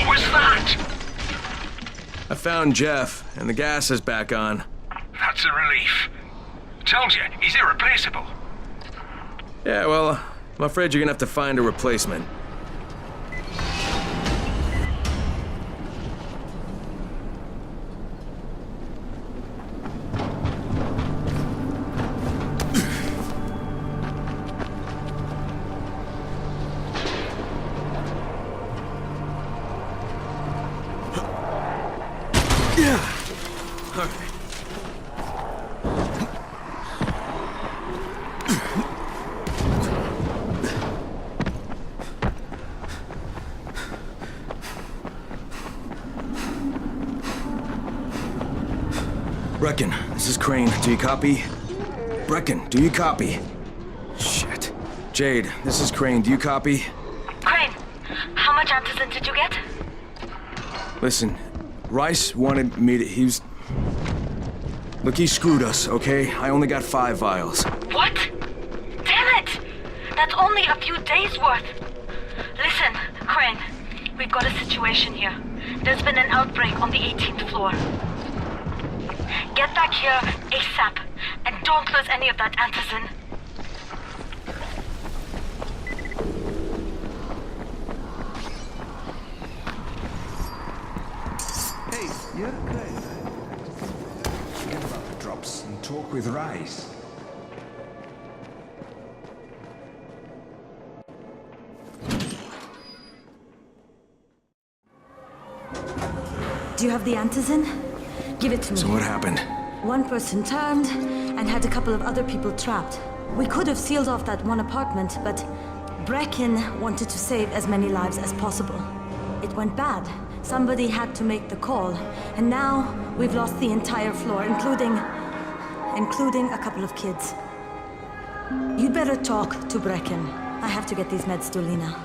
was that? I found Jeff, and the gas is back on. That's a relief. Told you, he's irreplaceable. Yeah, well, I'm afraid you're gonna have to find a replacement. Brecken, this is Crane. Do you copy? Brecken, do you copy? Shit. Jade, this is Crane. Do you copy? Crane, how much antizin did you get? Listen, Rice wanted me to... Look, he screwed us, okay? I only got 5 vials. What? Damn it! That's only a few days worth. Listen, Crane, we've got a situation here. There's been an outbreak on the 18th floor. Get back here ASAP, and don't lose any of that antizin. Hey, you're great. Forget about the drops and talk with Rice. Do you have the antizin? Give it to me. So what happened? One person turned and had a couple of other people trapped. We could have sealed off that one apartment, but Brecken wanted to save as many lives as possible. It went bad. Somebody had to make the call, and now we've lost the entire floor, including a couple of kids. You'd better talk to Brecken. I have to get these meds to Lena.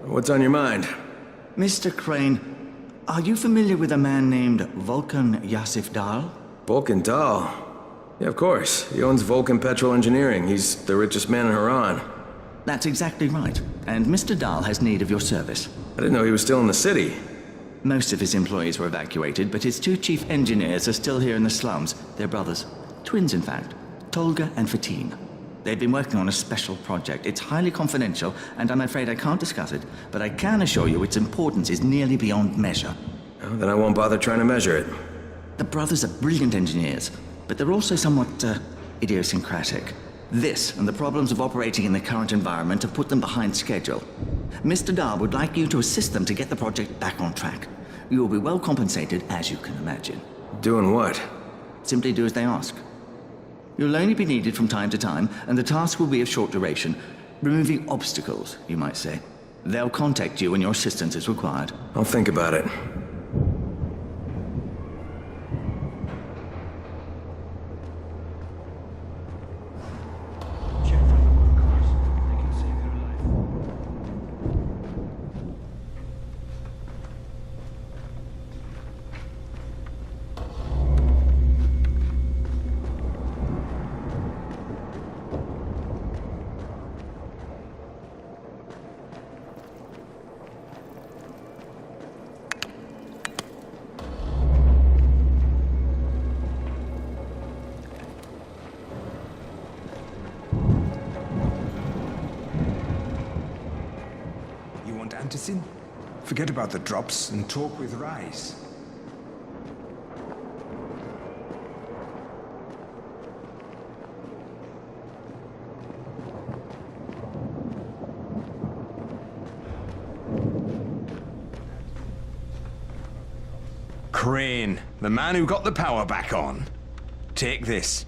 What's on your mind? Mr. Crane, are you familiar with a man named Vulcan Yasif Dahl? Vulcan Dahl? Yeah, of course. He owns Vulcan Petrol Engineering. He's the richest man in Haran. That's exactly right. And Mr. Dahl has need of your service. I didn't know he was still in the city. Most of his employees were evacuated, but his 2 chief engineers are still here in the slums. They're brothers. Twins, in fact. Tolga and Fatin. They've been working on a special project. It's highly confidential, and I'm afraid I can't discuss it, but I can assure you its importance is nearly beyond measure. Oh, then I won't bother trying to measure it. The brothers are brilliant engineers, but they're also somewhat, idiosyncratic. This and the problems of operating in the current environment have put them behind schedule. Mr. Dahl would like you to assist them to get the project back on track. You will be well compensated, as you can imagine. Doing what? Simply do as they ask. You'll only be needed from time to time, and the task will be of short duration. Removing obstacles, you might say. They'll contact you when your assistance is required. I'll think about it. fantasy? Forget about the drops and talk with Rise. Crane, the man who got the power back on. Take this.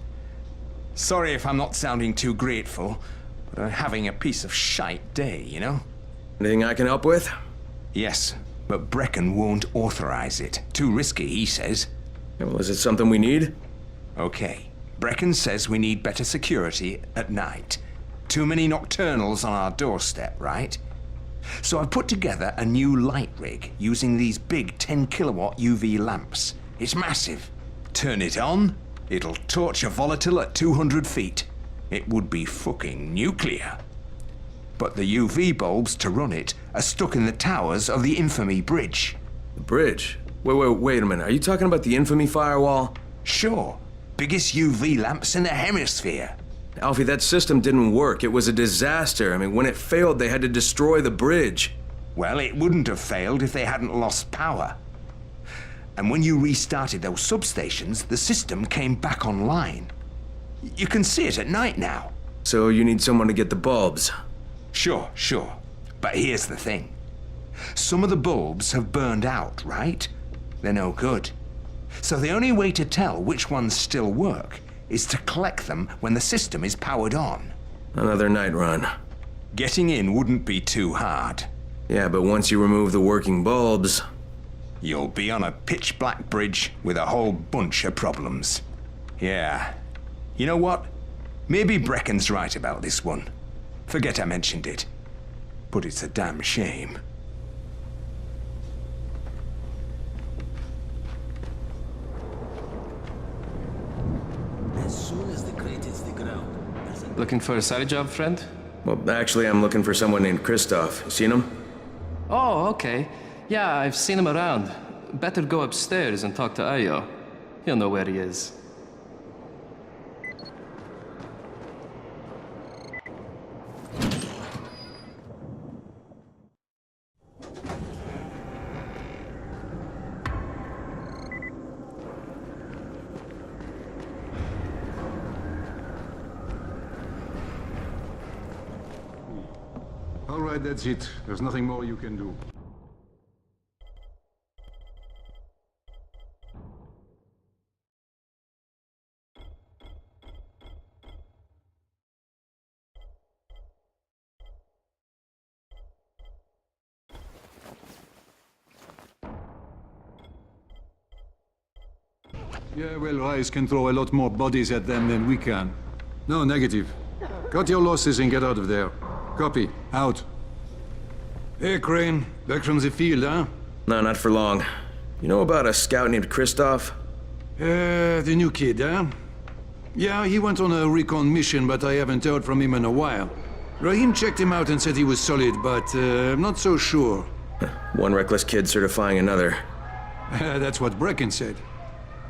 Sorry if I'm not sounding too grateful, but I'm having a piece of shite day, you know? Anything I can help with? Yes, but Brecken won't authorize it. Too risky, he says. Yeah, well, is it something we need? Okay. Brecken says we need better security at night. Too many nocturnals on our doorstep, right? So I've put together a new light rig using these big 10 kilowatt UV lamps. It's massive. Turn it on, it'll torch a volatile at 200 feet. It would be fucking nuclear. But the UV bulbs to run it are stuck in the towers of the Infamy Bridge. The bridge? Wait a minute. Are you talking about the Infamy firewall? Sure. Biggest UV lamps in the hemisphere. Alfie, that system didn't work. It was a disaster. I mean, when it failed, they had to destroy the bridge. Well, it wouldn't have failed if they hadn't lost power. And when you restarted those substations, the system came back online. You can see it at night now. So you need someone to get the bulbs. Sure. But here's the thing. Some of the bulbs have burned out, right? They're no good. So the only way to tell which ones still work is to collect them when the system is powered on. Another night run. Getting in wouldn't be too hard. Yeah, but once you remove the working bulbs... You'll be on a pitch-black bridge with a whole bunch of problems. Yeah. You know what? Maybe Brecken's right about this one. Forget I mentioned it. But it's a damn shame. As soon as the crate hits the ground, Looking for a side job, friend? Well, actually, I'm looking for someone named Christoph. You seen him? Oh, okay. Yeah, I've seen him around. Better go upstairs and talk to Ayo. He'll know where he is. All right, that's it. There's nothing more you can do. Yeah, well, Rise can throw a lot more bodies at them than we can. No, negative. Cut your losses and get out of there. Copy. Out. Hey, Crane. Back from the field, huh? No, not for long. You know about a scout named Christoph? The new kid, huh? Yeah, he went on a recon mission, but I haven't heard from him in a while. Rahim checked him out and said he was solid, but I'm not so sure. One reckless kid certifying another. That's what Brecken said.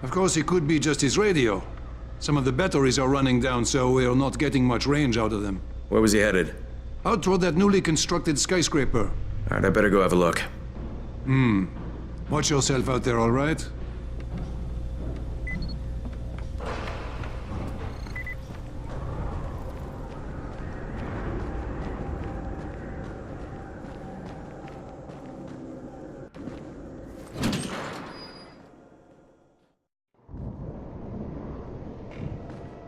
Of course, it could be just his radio. Some of the batteries are running down, so we're not getting much range out of them. Where was he headed? Out toward that newly constructed skyscraper. All right, I better go have a look. Watch yourself out there, all right?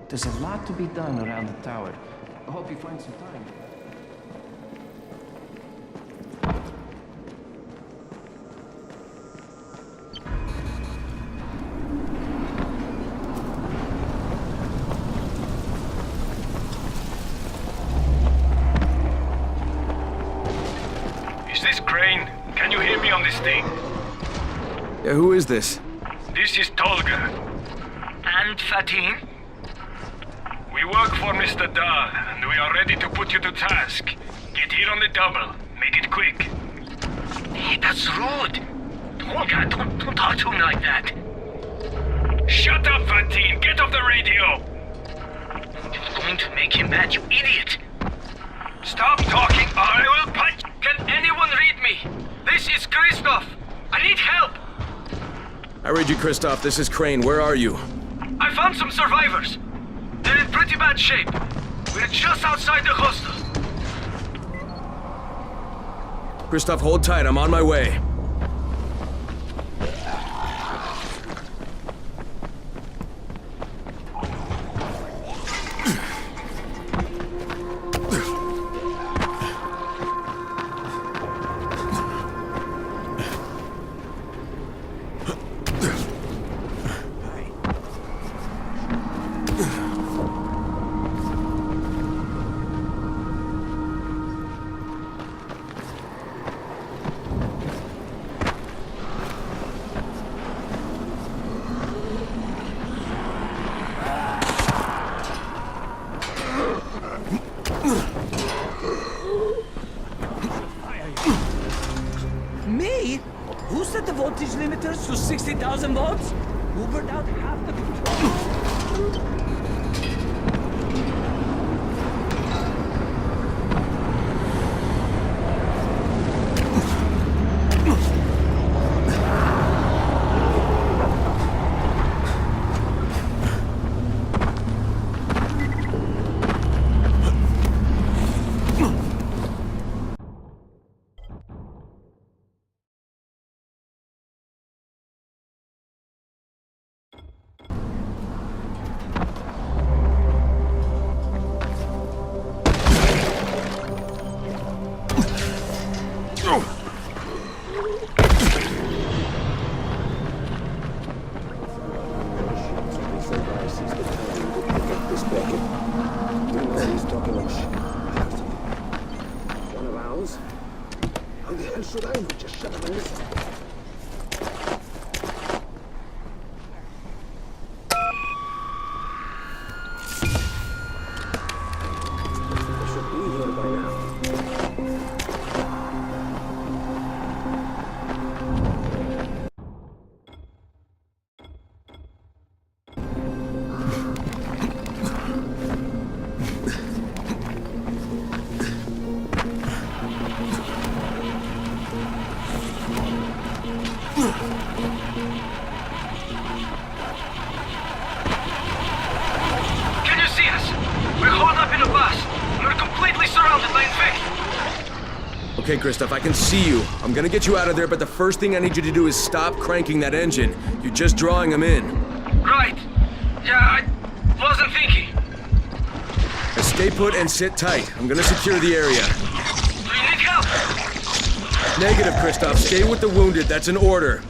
There's a lot to be done around the tower. I hope you find some time. Is this Crane? Can you hear me on this thing? Yeah, who is this? This is Tolga. And Fatin? We work for Mr. Dahl, and we are ready to put you to task. Get here on the double. Make it quick. Hey, that's rude. Tolga, don't talk to him like that. Shut up, Fatin! Get off the radio! You're going to make him mad, you idiot. Stop talking or I will punch. Can anyone read me? This is Christoph. I need help. I read you, Christoph. This is Crane. Where are you? I found some survivors. They're in pretty bad shape. We're just outside the hostel. Christoph, hold tight. I'm on my way. Me? Who set the voltage limiters to 60,000 volts? Who burned out half the control? Okay, Christoph, I can see you. I'm gonna get you out of there, but the first thing I need you to do is stop cranking that engine. You're just drawing them in. Right. Yeah, I wasn't thinking. Now stay put and sit tight. I'm gonna secure the area. Do you need help? Negative, Christoph. Stay with the wounded. That's an order.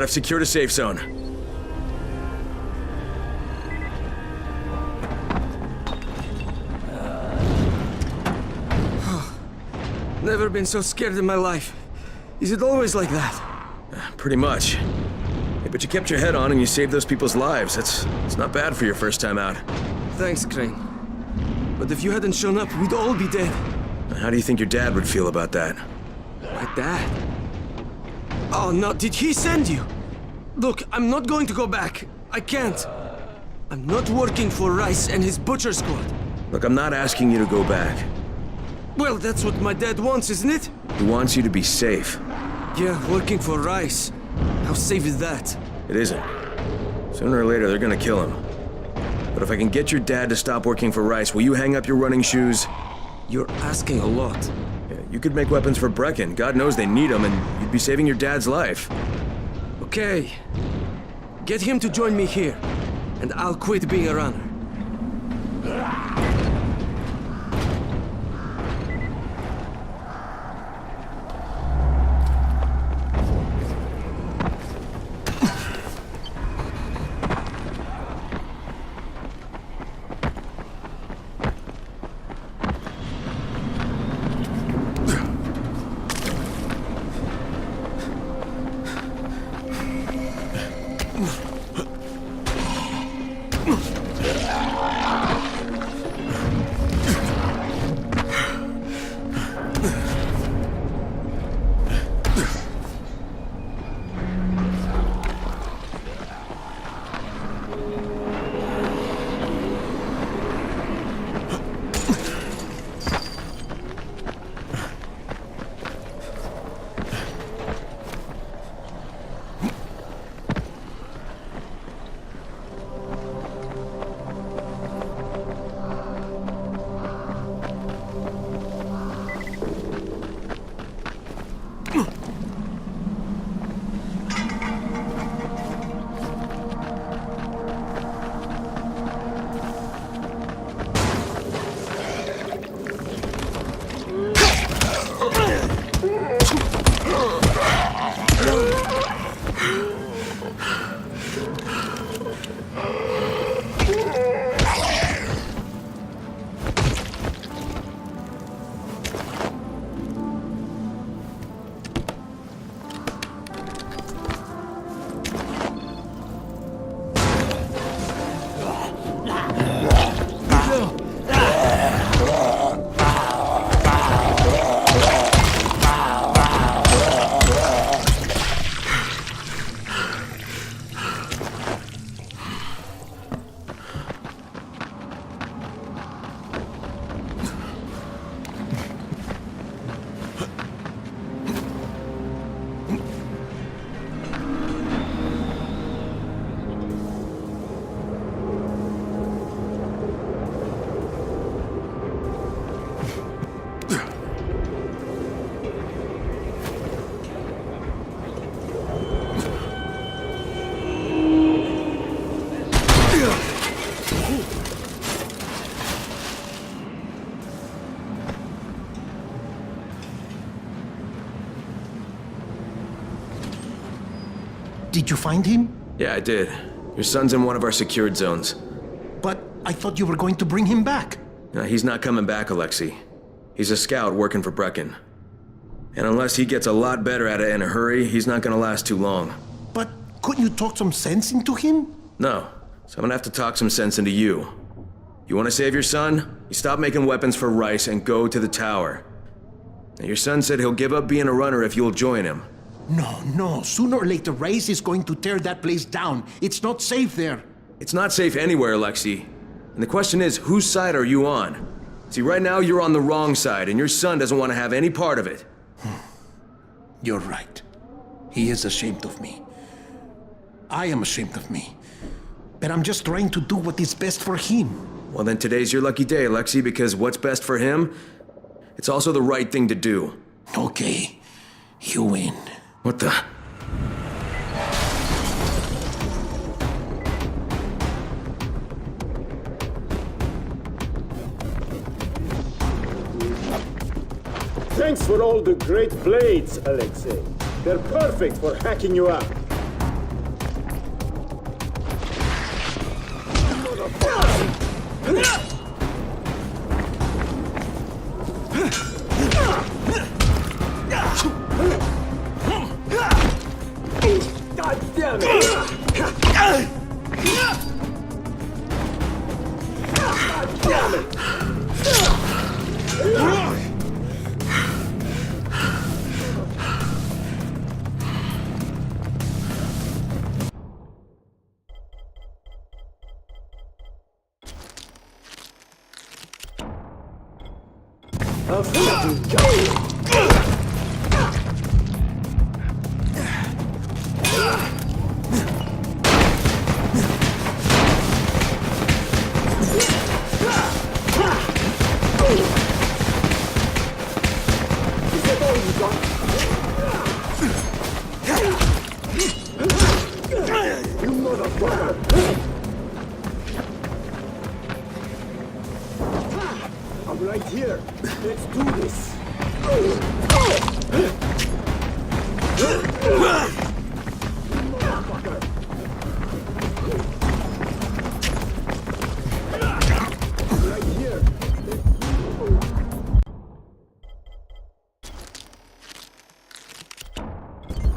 I've secured a safe zone. Never been so scared in my life. Is it always like that? Pretty much. Hey, but you kept your head on and you saved those people's lives. It's not bad for your first time out. Thanks, Crane. But if you hadn't shown up, we'd all be dead. How do you think your dad would feel about that? My dad? Oh, no, did he send you? Look, I'm not going to go back. I can't. I'm not working for Rice and his butcher squad. Look, I'm not asking you to go back. Well, that's what my dad wants, isn't it? He wants you to be safe. Yeah, working for Rice. How safe is that? It isn't. Sooner or later, they're gonna kill him. But if I can get your dad to stop working for Rice, will you hang up your running shoes? You're asking a lot. Yeah, you could make weapons for Brecken. God knows they need them, and you'd be saving your dad's life. Okay. Get him to join me here, and I'll quit being a runner. Did you find him? Yeah, I did. Your son's in one of our secured zones. But I thought you were going to bring him back. No, he's not coming back, Alexei. He's a scout working for Brecken. And unless he gets a lot better at it in a hurry, he's not gonna last too long. But couldn't you talk some sense into him? No. So I'm gonna have to talk some sense into you. You wanna save your son? You stop making weapons for Rice and go to the tower. Now, your son said he'll give up being a runner if you'll join him. No. Sooner or later, Rice is going to tear that place down. It's not safe there. It's not safe anywhere, Alexei. And the question is, whose side are you on? See, right now you're on the wrong side, and your son doesn't want to have any part of it. You're right. He is ashamed of me. I am ashamed of me. But I'm just trying to do what is best for him. Well, then today's your lucky day, Alexei, because what's best for him, it's also the right thing to do. Okay. You win. What the? Thanks for all the great blades, Alexei. They're perfect for hacking you up. God damn it! God damn it! I'm right here. Let's do this. Right here.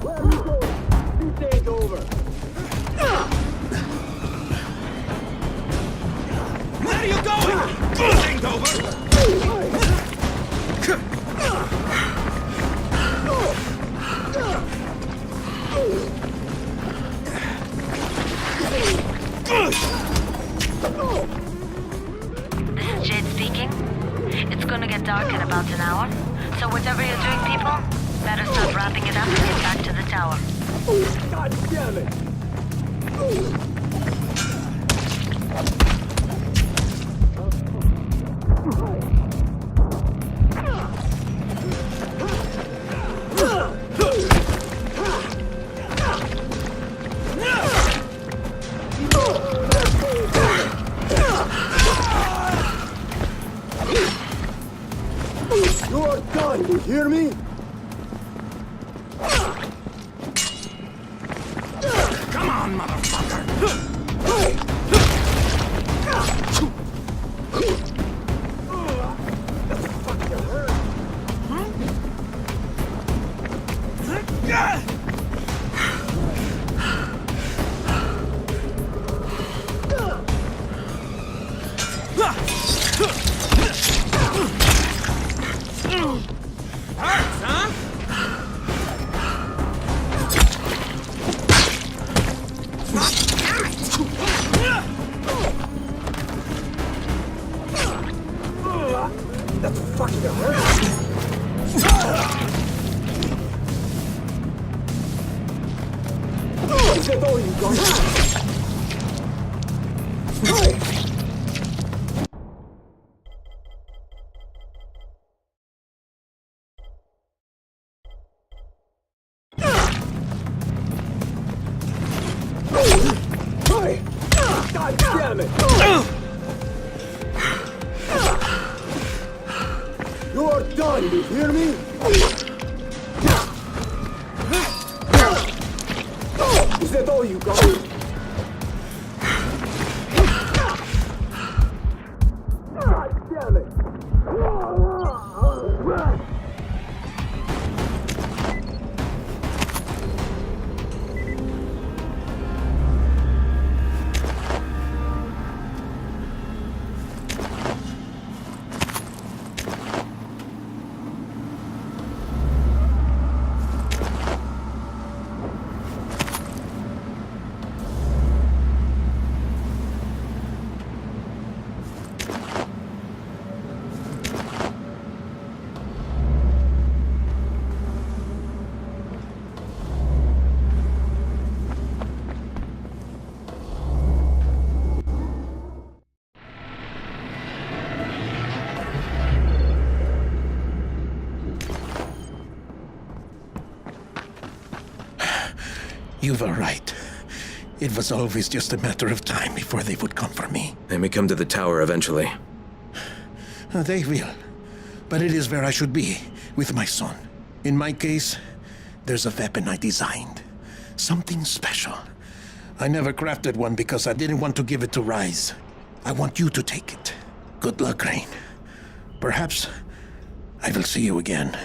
Where are you going? This day is over. Where are you going? This ain't over! This is Jade speaking. It's gonna get dark in about an hour, so whatever you're doing, people, better start wrapping it up and get back to the tower. God damn it! You're done, you hear me? Come on, motherfucker! That's fucking hurt. Is that all you got? God damn it! You're done, you hear me? Is that all you got? God damn it! You were right. It was always just a matter of time before they would come for me. They may come to the tower eventually. They will. But it is where I should be, with my son. In my case, there's a weapon I designed. Something special. I never crafted one because I didn't want to give it to Rise. I want you to take it. Good luck, Crane. Perhaps I will see you again.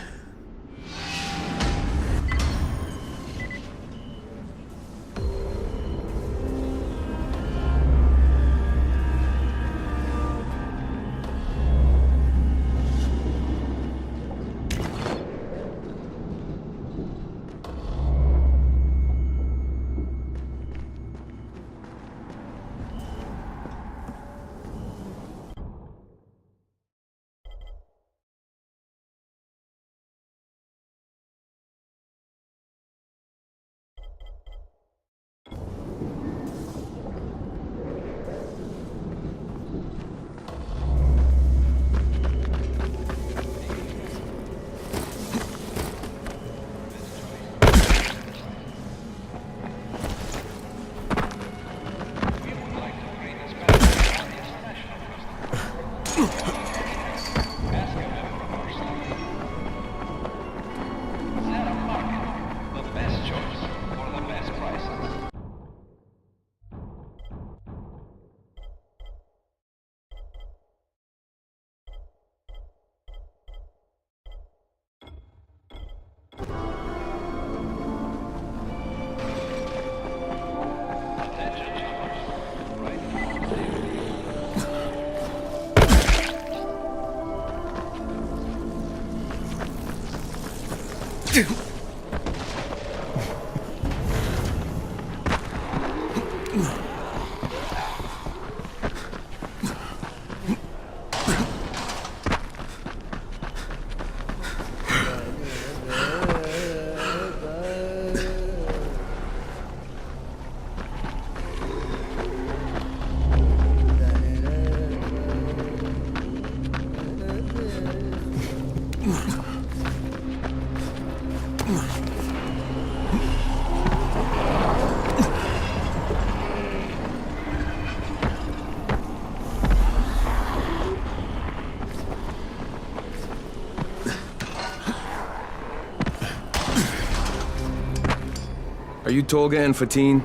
Are you Tolga and Fatine?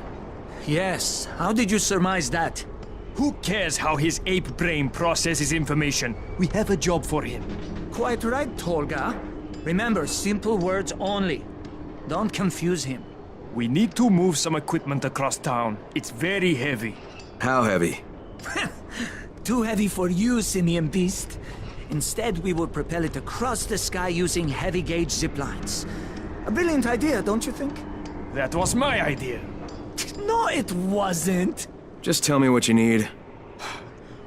Yes. How did you surmise that? Who cares how his ape brain processes information? We have a job for him. Quite right, Tolga. Remember, simple words only. Don't confuse him. We need to move some equipment across town. It's very heavy. How heavy? Too heavy for you, simian beast. Instead, we will propel it across the sky using heavy-gauge zip lines. A brilliant idea, don't you think? That was my idea. No, it wasn't. Just tell me what you need.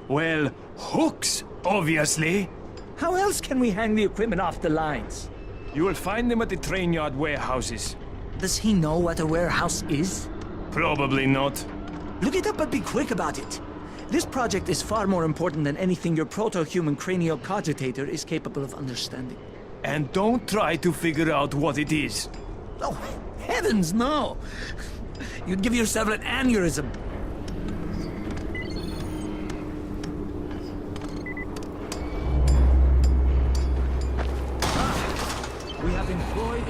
Well, hooks, obviously. How else can we hang the equipment off the lines? You will find them at the train yard warehouses. Does he know what a warehouse is? Probably not. Look it up, but be quick about it. This project is far more important than anything your proto-human cranial cogitator is capable of understanding. And don't try to figure out what it is. Oh, heavens, no! You'd give yourself an aneurysm. We have employed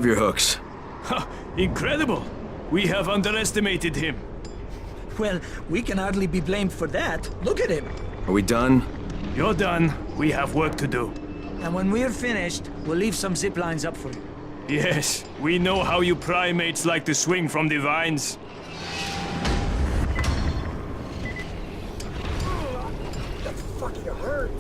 have your hooks. Ha! Incredible! We have underestimated him. Well, we can hardly be blamed for that. Look at him. Are we done? You're done. We have work to do. And when we're finished, we'll leave some zip lines up for you. Yes, we know how you primates like to swing from the vines. That fucking hurt.